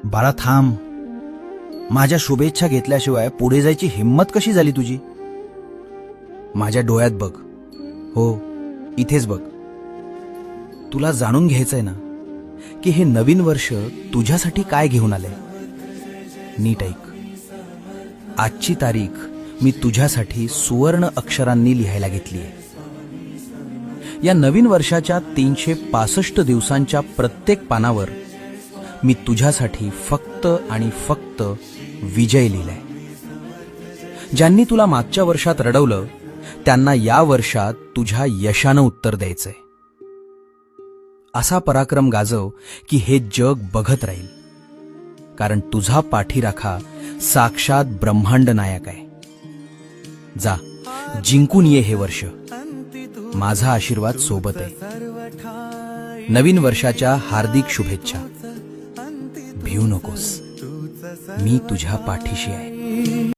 बाळा थांब. माझ्या शुभेच्छा घेतल्याशिवाय पुढे जायची हिम्मत कशी झाली तुझी? माझ्या डोळ्यात बघ. हो, इथेच बघ. तुला जाणून घ्यायचंय ना की हे नवीन वर्ष तुझ्यासाठी काय घेऊन आलंय. नीट ऐक. आजची तारीख मी तुझ्यासाठी सुवर्ण अक्षरांनी लिहायला घेतलीय. या नवीन वर्षाच्या 365 दिवसांच्या प्रत्येक पानावर मी तुझ्यासाठी फक्त आणि फक्त विजय लिहिलाय. ज्यांनी तुला मागच्या वर्षात रडवलं त्यांना या वर्षात तुझ्या यशानं उत्तर द्यायचंय. असा पराक्रम गाजव की हे जग बघत राहील, कारण तुझा पाठीराखा साक्षात ब्रह्मांड नायक आहे. जा, जिंकून ये हे वर्ष. माझा आशीर्वाद सोबत आहे. नवीन वर्षाच्या हार्दिक शुभेच्छा. भिऊ नकोस, मी तुझ्या पाठीशी आहे.